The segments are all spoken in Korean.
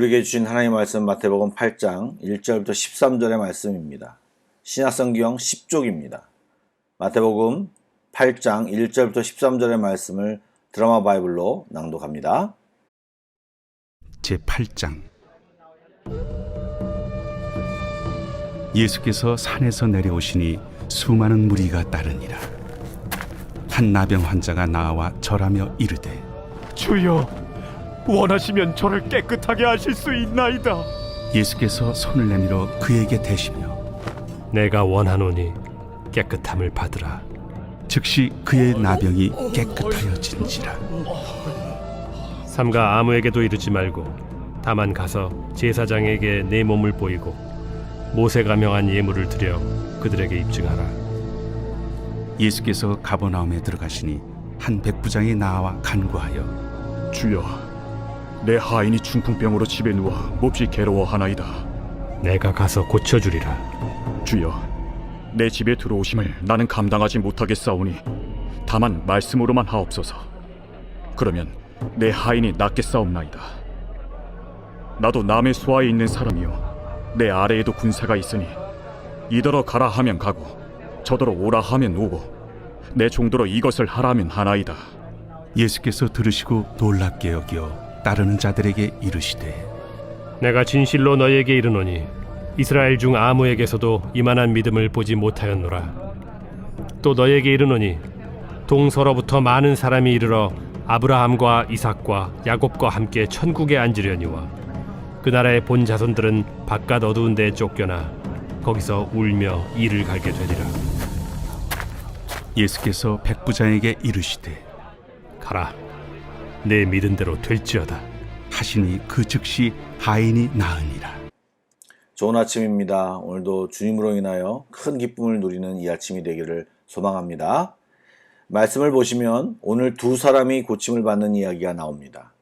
우리에게 주신 하나님의 말씀 마태복음 8장 1절부터 13절의 말씀입니다. 신약성경 10쪽입니다. 마태복음 8장 1절부터 13절의 말씀을 드라마 바이블로 낭독합니다. 제8장 예수께서 산에서 내려오시니 수많은 무리가 따르니라. 한 나병 환자가 나와 절하며 이르되, 주여, 원하시면 저를 깨끗하게 하실 수 있나이다. 예수께서 손을 내밀어 그에게 대시며 내가 원하노니 깨끗함을 받으라. 즉시 그의 나병이 깨끗하여진지라. 삼가 아무에게도 이르지 말고 다만 가서 제사장에게 내 몸을 보이고 모세가 명한 예물을 드려 그들에게 입증하라. 예수께서 가버나움에 들어가시니 한 백부장이 나와 간구하여, 주여, 내 하인이 중풍병으로 집에 누워 몹시 괴로워하나이다. 내가 가서 고쳐주리라. 주여, 내 집에 들어오심을 나는 감당하지 못하겠사오니 다만 말씀으로만 하옵소서. 그러면 내 하인이 낫겠사옵나이다. 나도 남의 수하에 있는 사람이요, 내 아래에도 군사가 있으니 이더러 가라 하면 가고 저더러 오라 하면 오고 내 종도로 이것을 하라면 하나이다. 예수께서 들으시고 놀랍게 여겨 따르는 자들에게 이르시되, 내가 진실로 너희에게 이르노니 이스라엘 중 아무에게서도 이만한 믿음을 보지 못하였노라. 또 너희에게 이르노니 동서로부터 많은 사람이 이르러 아브라함과 이삭과 야곱과 함께 천국에 앉으려니와 그 나라의 본 자손들은 바깥 어두운 데에 쫓겨나 거기서 울며 이를 갈게 되리라. 예수께서 백부장에게 이르시되, 가라, 내 믿은 대로 될지어다 하시니 그 즉시 하인이 나으니라. 좋은 아침입니다. 오늘도 주님으로 인하여 큰 기쁨을 누리는 이 아침이 되기를 소망합니다. 말씀을 보시면 오늘 두 사람이 고침을 받는 이야기가 나옵니다.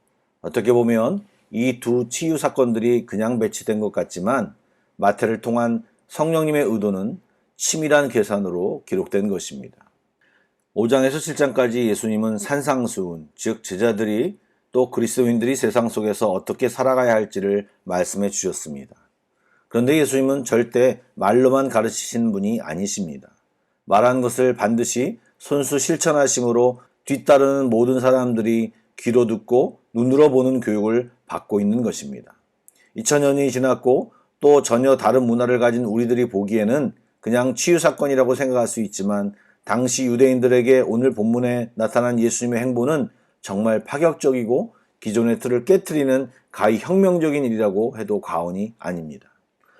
어떻게 보면 이 두 치유 사건들이 그냥 배치된 것 같지만 마태를 통한 성령님의 의도는 치밀한 계산으로 기록된 것입니다. 5장에서 7장까지 예수님은 산상수훈, 즉 제자들이 또 그리스도인들이 세상 속에서 어떻게 살아가야 할지를 말씀해 주셨습니다. 그런데 예수님은 절대 말로만 가르치신 분이 아니십니다. 말한 것을 반드시 손수 실천하심으로 뒤따르는 모든 사람들이 귀로 듣고 눈으로 보는 교육을 받고 있는 것입니다. 2000년이 지났고 또 전혀 다른 문화를 가진 우리들이 보기에는 그냥 치유 사건이라고 생각할 수 있지만 당시 유대인들에게 오늘 본문에 나타난 예수님의 행보는 정말 파격적이고 기존의 틀을 깨트리는 가히 혁명적인 일이라고 해도 과언이 아닙니다.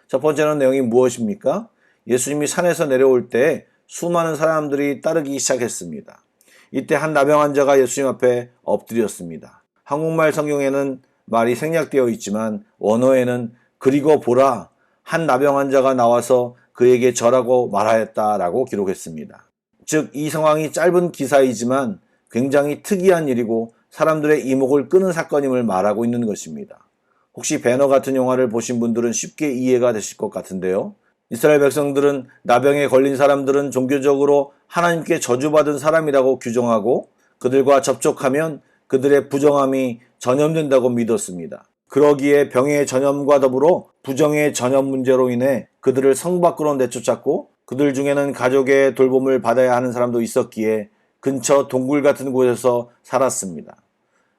첫 번째는 내용이 무엇입니까? 예수님이 산에서 내려올 때 수많은 사람들이 따르기 시작했습니다. 이때 한 나병 환자가 예수님 앞에 엎드렸습니다. 한국말 성경에는 말이 생략되어 있지만 원어에는 그리고 보라, 한 나병 환자가 나와서 그에게 절하고 말하였다라고 기록했습니다. 즉, 이 상황이 짧은 기사이지만 굉장히 특이한 일이고 사람들의 이목을 끄는 사건임을 말하고 있는 것입니다. 혹시 배너 같은 영화를 보신 분들은 쉽게 이해가 되실 것 같은데요. 이스라엘 백성들은 나병에 걸린 사람들은 종교적으로 하나님께 저주받은 사람이라고 규정하고 그들과 접촉하면 그들의 부정함이 전염된다고 믿었습니다. 그러기에 병의 전염과 더불어 부정의 전염 문제로 인해 그들을 성 밖으로 내쫓았고 그들 중에는 가족의 돌봄을 받아야 하는 사람도 있었기에 근처 동굴 같은 곳에서 살았습니다.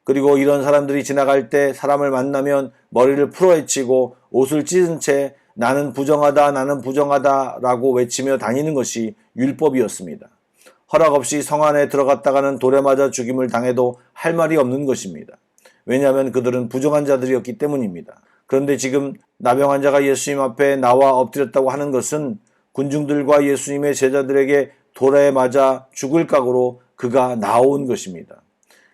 그리고 이런 사람들이 지나갈 때 사람을 만나면 머리를 풀어헤치고 옷을 찢은 채 나는 부정하다, 나는 부정하다 라고 외치며 다니는 것이 율법이었습니다. 허락 없이 성 안에 들어갔다가는 돌에 맞아 죽임을 당해도 할 말이 없는 것입니다. 왜냐하면 그들은 부정한 자들이었기 때문입니다. 그런데 지금 나병 환자가 예수님 앞에 나와 엎드렸다고 하는 것은 군중들과 예수님의 제자들에게 돌에 맞아 죽을 각오로 그가 나온 것입니다.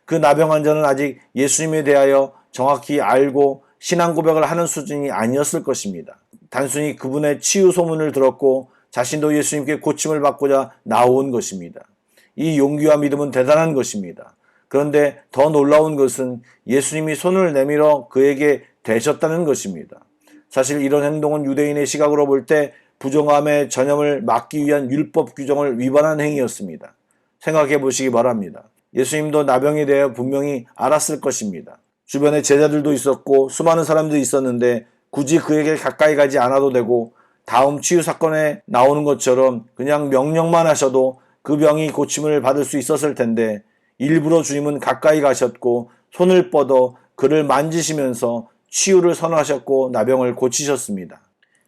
그 나병 환자는 아직 예수님에 대하여 정확히 알고 신앙 고백을 하는 수준이 아니었을 것입니다. 단순히 그분의 치유 소문을 들었고 자신도 예수님께 고침을 받고자 나온 것입니다. 이 용기와 믿음은 대단한 것입니다. 그런데 더 놀라운 것은 예수님이 손을 내밀어 그에게 대셨다는 것입니다. 사실 이런 행동은 유대인의 시각으로 볼 때 부정함의 전염을 막기 위한 율법 규정을 위반한 행위였습니다. 생각해 보시기 바랍니다. 예수님도 나병에 대해 분명히 알았을 것입니다. 주변에 제자들도 있었고 수많은 사람들이 있었는데 굳이 그에게 가까이 가지 않아도 되고 다음 치유 사건에 나오는 것처럼 그냥 명령만 하셔도 그 병이 고침을 받을 수 있었을 텐데 일부러 주님은 가까이 가셨고 손을 뻗어 그를 만지시면서 치유를 선언하셨고 나병을 고치셨습니다.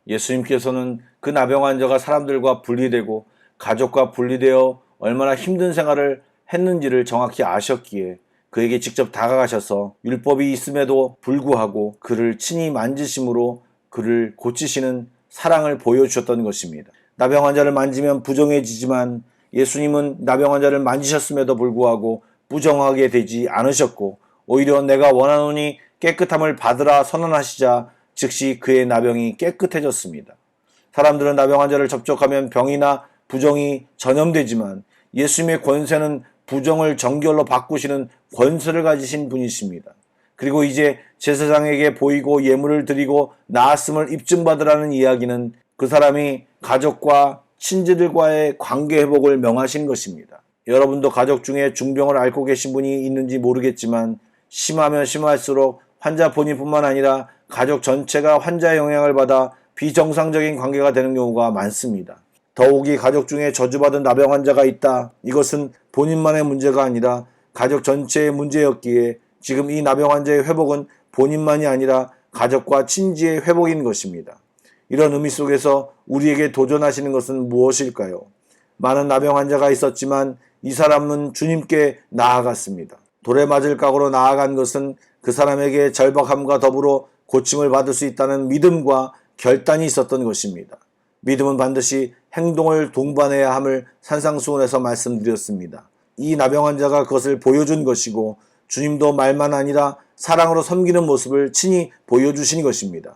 예수님께서는 그 나병 환자가 사람들과 분리되고 가족과 분리되어 얼마나 힘든 생활을 했는지를 정확히 아셨기에 그에게 직접 다가가셔서 율법이 있음에도 불구하고 그를 친히 만지심으로 그를 고치시는 사랑을 보여주셨던 것입니다. 나병 환자를 만지면 부정해지지만 예수님은 나병 환자를 만지셨음에도 불구하고 부정하게 되지 않으셨고 오히려 내가 원하노니 깨끗함을 받으라 선언하시자 즉시 그의 나병이 깨끗해졌습니다. 사람들은 나병 환자를 접촉하면 병이나 부정이 전염되지만 예수님의 권세는 부정을 정결로 바꾸시는 권세를 가지신 분이십니다. 그리고 이제 제사장에게 보이고 예물을 드리고 나았음을 입증받으라는 이야기는 그 사람이 가족과 친지들과의 관계 회복을 명하신 것입니다. 여러분도 가족 중에 중병을 앓고 계신 분이 있는지 모르겠지만 심하면 심할수록 환자 본인뿐만 아니라 가족 전체가 환자의 영향을 받아 비정상적인 관계가 되는 경우가 많습니다. 더욱이 가족 중에 저주받은 나병 환자가 있다. 이것은 본인만의 문제가 아니라 가족 전체의 문제였기에 지금 이 나병 환자의 회복은 본인만이 아니라 가족과 친지의 회복인 것입니다. 이런 의미 속에서 우리에게 도전하시는 것은 무엇일까요? 많은 나병 환자가 있었지만 이 사람은 주님께 나아갔습니다. 돌에 맞을 각오로 나아간 것은 그 사람에게 절박함과 더불어 고침을 받을 수 있다는 믿음과 결단이 있었던 것입니다. 믿음은 반드시 행동을 동반해야 함을 산상수훈에서 말씀드렸습니다. 이 나병 환자가 그것을 보여준 것이고 주님도 말만 아니라 사랑으로 섬기는 모습을 친히 보여주신 것입니다.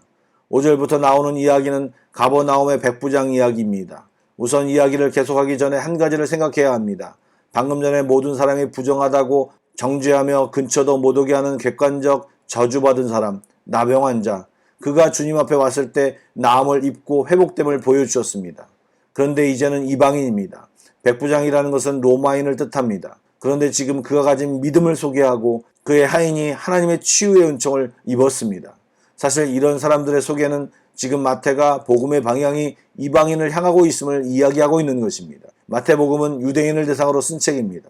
5절부터 나오는 이야기는 가버나움의 백부장 이야기입니다. 우선 이야기를 계속하기 전에 한 가지를 생각해야 합니다. 방금 전에 모든 사람이 부정하다고 정죄하며 근처도 못 오게 하는 객관적 저주받은 사람, 나병 환자, 그가 주님 앞에 왔을 때 나음을 입고 회복됨을 보여주셨습니다. 그런데 이제는 이방인입니다. 백부장이라는 것은 로마인을 뜻합니다. 그런데 지금 그가 가진 믿음을 소개하고 그의 하인이 하나님의 치유의 은총을 입었습니다. 사실 이런 사람들의 소개는 지금 마태가 복음의 방향이 이방인을 향하고 있음을 이야기하고 있는 것입니다. 마태복음은 유대인을 대상으로 쓴 책입니다.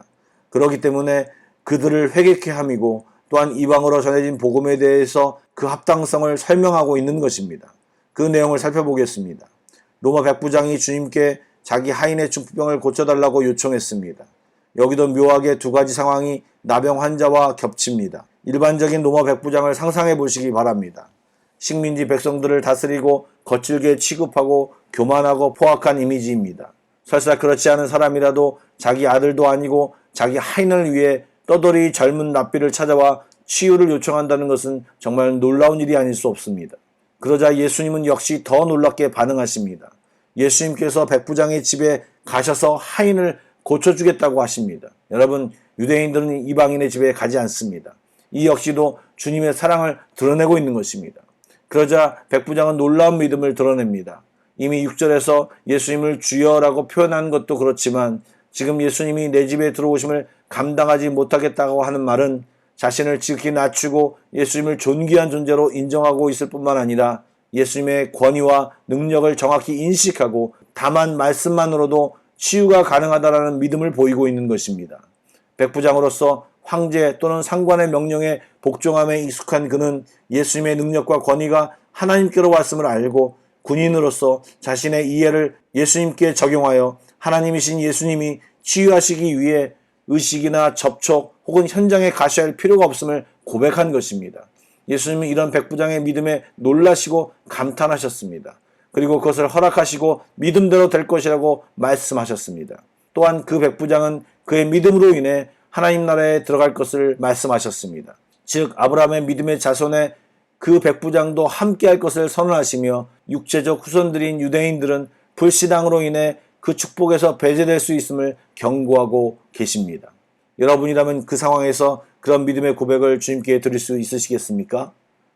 그렇기 때문에 그들을 회개케 함이고 또한 이방으로 전해진 복음에 대해서 그 합당성을 설명하고 있는 것입니다. 그 내용을 살펴보겠습니다. 로마 백부장이 주님께 자기 하인의 중풍병을 고쳐달라고 요청했습니다. 여기도 묘하게 두 가지 상황이 나병 환자와 겹칩니다. 일반적인 로마 백부장을 상상해 보시기 바랍니다. 식민지 백성들을 다스리고 거칠게 취급하고 교만하고 포악한 이미지입니다. 설사 그렇지 않은 사람이라도 자기 아들도 아니고 자기 하인을 위해 떠돌이 젊은 랍비를 찾아와 치유를 요청한다는 것은 정말 놀라운 일이 아닐 수 없습니다. 그러자 예수님은 역시 더 놀랍게 반응하십니다. 예수님께서 백부장의 집에 가셔서 하인을 고쳐주겠다고 하십니다. 여러분, 유대인들은 이방인의 집에 가지 않습니다. 이 역시도 주님의 사랑을 드러내고 있는 것입니다. 그러자 백부장은 놀라운 믿음을 드러냅니다. 이미 6절에서 예수님을 주여라고 표현한 것도 그렇지만 지금 예수님이 내 집에 들어오심을 감당하지 못하겠다고 하는 말은 자신을 지극히 낮추고 예수님을 존귀한 존재로 인정하고 있을 뿐만 아니라 예수님의 권위와 능력을 정확히 인식하고 다만 말씀만으로도 치유가 가능하다라는 믿음을 보이고 있는 것입니다. 백부장으로서 황제 또는 상관의 명령에 복종함에 익숙한 그는 예수님의 능력과 권위가 하나님께로 왔음을 알고 군인으로서 자신의 이해를 예수님께 적용하여 하나님이신 예수님이 치유하시기 위해 의식이나 접촉 혹은 현장에 가셔야 할 필요가 없음을 고백한 것입니다. 예수님은 이런 백부장의 믿음에 놀라시고 감탄하셨습니다. 그리고 그것을 허락하시고 믿음대로 될 것이라고 말씀하셨습니다. 또한 그 백부장은 그의 믿음으로 인해 하나님 나라에 들어갈 것을 말씀하셨습니다. 즉 아브라함의 믿음의 자손에 그 백부장도 함께할 것을 선언하시며 육체적 후손들인 유대인들은 불신앙으로 인해 그 축복에서 배제될 수 있음을 경고하고 계십니다. 여러분이라면 그 상황에서 그런 믿음의 고백을 주님께 드릴 수 있으시겠습니까?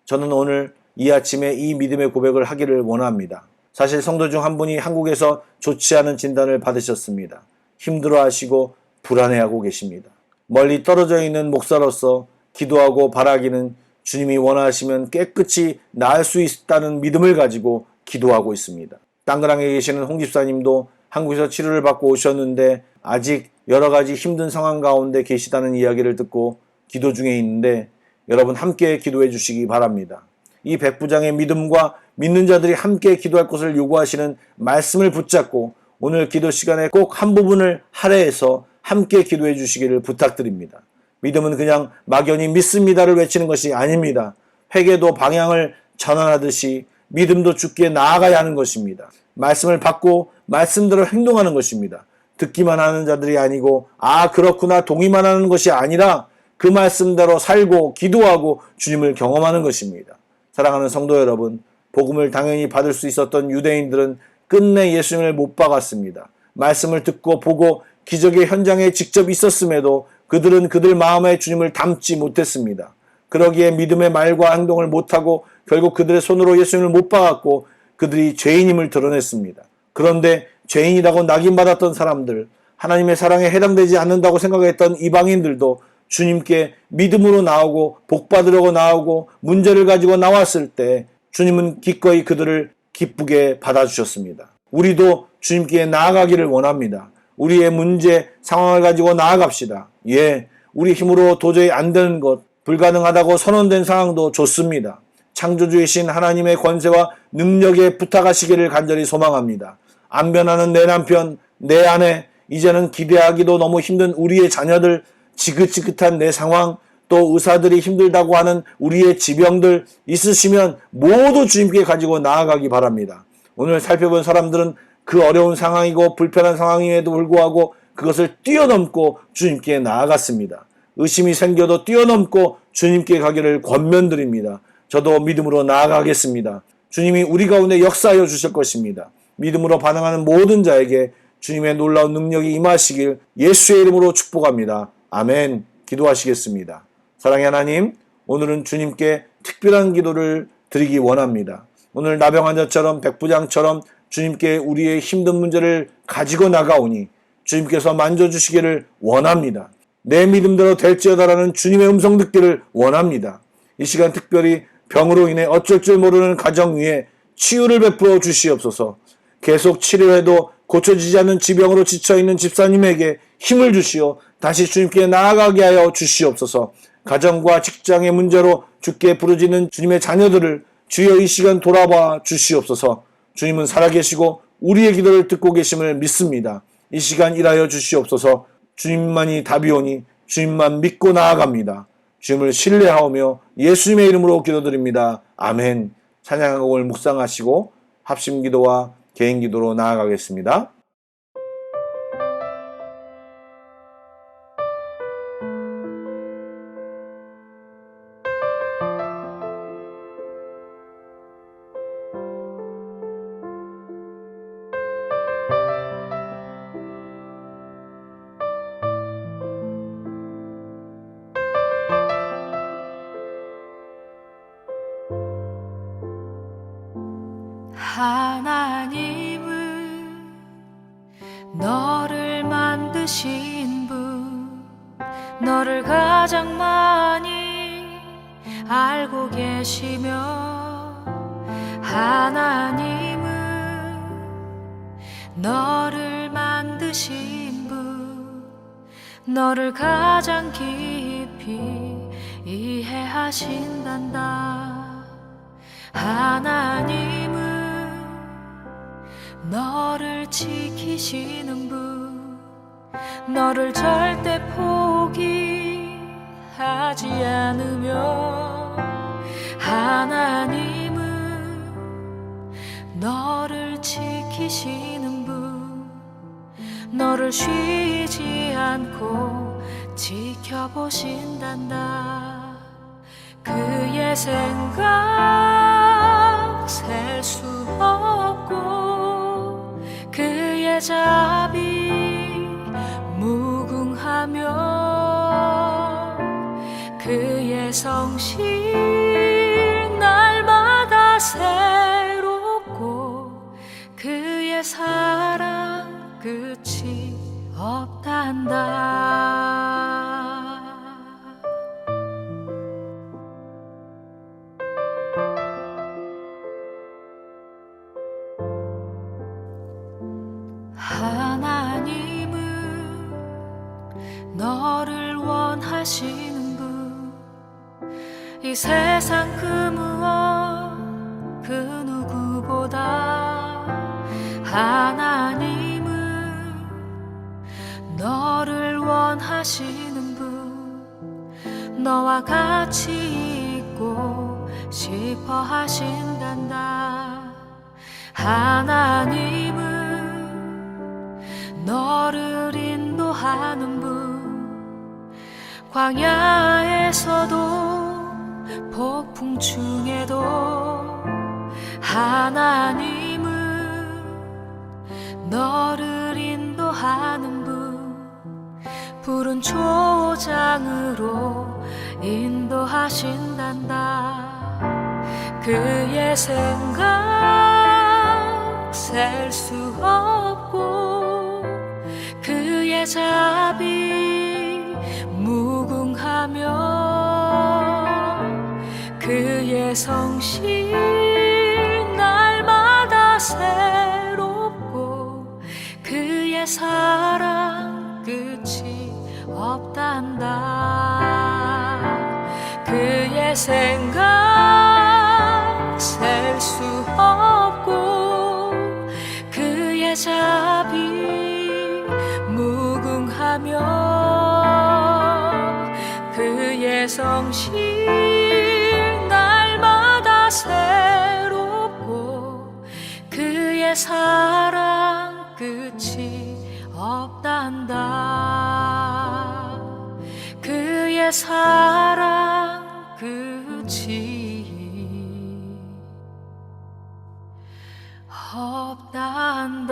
저는 오늘 이 아침에 이 믿음의 고백을 하기를 원합니다. 사실 성도 중 한 분이 한국에서 좋지 않은 진단을 받으셨습니다. 힘들어하시고 불안해하고 계십니다. 멀리 떨어져 있는 목사로서 기도하고 바라기는 주님이 원하시면 깨끗이 나을 수 있다는 믿음을 가지고 기도하고 있습니다. 땅그랑에 계시는 홍 집사님도 한국에서 치료를 받고 오셨는데 아직 여러 가지 힘든 상황 가운데 계시다는 이야기를 듣고 기도 중에 있는데 여러분 함께 기도해 주시기 바랍니다. 이 백부장의 믿음과 믿는 자들이 함께 기도할 것을 요구하시는 말씀을 붙잡고 오늘 기도 시간에 꼭 한 부분을 할애해서 함께 기도해 주시기를 부탁드립니다. 믿음은 그냥 막연히 믿습니다를 외치는 것이 아닙니다. 회개도 방향을 전환하듯이 믿음도 주께 나아가야 하는 것입니다. 말씀을 받고 말씀대로 행동하는 것입니다. 듣기만 하는 자들이 아니고 그렇구나 동의만 하는 것이 아니라 그 말씀대로 살고 기도하고 주님을 경험하는 것입니다. 사랑하는 성도 여러분, 복음을 당연히 받을 수 있었던 유대인들은 끝내 예수님을 못 박았습니다. 말씀을 듣고 보고 기적의 현장에 직접 있었음에도 그들은 그들 마음에 주님을 담지 못했습니다. 그러기에 믿음의 말과 행동을 못하고 결국 그들의 손으로 예수님을 못 박았고 그들이 죄인임을 드러냈습니다. 그런데 죄인이라고 낙인받았던 사람들, 하나님의 사랑에 해당되지 않는다고 생각했던 이방인들도 주님께 믿음으로 나오고 복받으려고 나오고 문제를 가지고 나왔을 때 주님은 기꺼이 그들을 기쁘게 받아주셨습니다. 우리도 주님께 나아가기를 원합니다. 우리의 문제, 상황을 가지고 나아갑시다. 우리 힘으로 도저히 안 되는 것, 불가능하다고 선언된 상황도 좋습니다. 창조주이신 하나님의 권세와 능력에 부탁하시기를 간절히 소망합니다. 안 변하는 내 남편, 내 아내, 이제는 기대하기도 너무 힘든 우리의 자녀들, 지긋지긋한 내 상황, 또 의사들이 힘들다고 하는 우리의 지병들 있으시면 모두 주님께 가지고 나아가기 바랍니다. 오늘 살펴본 사람들은 그 어려운 상황이고 불편한 상황임에도 불구하고 그것을 뛰어넘고 주님께 나아갔습니다. 의심이 생겨도 뛰어넘고 주님께 가기를 권면드립니다. 저도 믿음으로 나아가겠습니다. 주님이 우리 가운데 역사하여 주실 것입니다. 믿음으로 반응하는 모든 자에게 주님의 놀라운 능력이 임하시길 예수의 이름으로 축복합니다. 아멘. 기도하시겠습니다. 사랑의 하나님, 오늘은 주님께 특별한 기도를 드리기 원합니다. 오늘 나병 환자처럼 백부장처럼 주님께 우리의 힘든 문제를 가지고 나가오니 주님께서 만져주시기를 원합니다. 내 믿음대로 될지어다라는 주님의 음성 듣기를 원합니다. 이 시간 특별히 병으로 인해 어쩔 줄 모르는 가정 위에 치유를 베풀어 주시옵소서. 계속 치료해도 고쳐지지 않는 지병으로 지쳐있는 집사님에게 힘을 주시어 다시 주님께 나아가게 하여 주시옵소서. 가정과 직장의 문제로 주께 부르짖는 주님의 자녀들을 주여 이 시간 돌아봐 주시옵소서. 주님은 살아계시고 우리의 기도를 듣고 계심을 믿습니다. 이 시간 일하여 주시옵소서. 주님만이 답이오니 주님만 믿고 나아갑니다. 주님을 신뢰하오며 예수님의 이름으로 기도드립니다. 아멘. 찬양곡을 묵상하시고 합심기도와 개인기도로 나아가겠습니다. 하나님은 너를 만드신 분, 너를 가장 많이 알고 계시며, 하나님은 너를 만드신 분, 너를 가장 깊이 이해하신단다. 하나님은 너를 지키시는 분, 너를 절대 포기하지 않으며, 하나님은 너를 지키시는 분, 너를 쉬지 않고 지켜보신단다. 그의 생각 셀 수 없고 그의 자비 무궁하며, 그의 성실 날마다 새롭고 그의 사랑 끝이 없단다. 너를 원하시는 분 이 세상 그 무엇 그 누구보다 하나님은 너를 원하시는 분 너와 같이 있고 싶어 하신단다. 하나님은 너를 인도하는 분 광야에서도 폭풍 중에도 하나님은 너를 인도하는 분 푸른 초장으로 인도하신단다. 그의 생각 셀 수 없고 그의 자비 무궁하며 그의 성실 날마다 새롭고 그의 사랑 끝이 없단다. 그의 생각 셀 수 없고 그의 자비 무궁하며 그의 성실 날마다 새롭고 그의 사랑 끝이 없단다. 그의 사랑 끝이 없단다.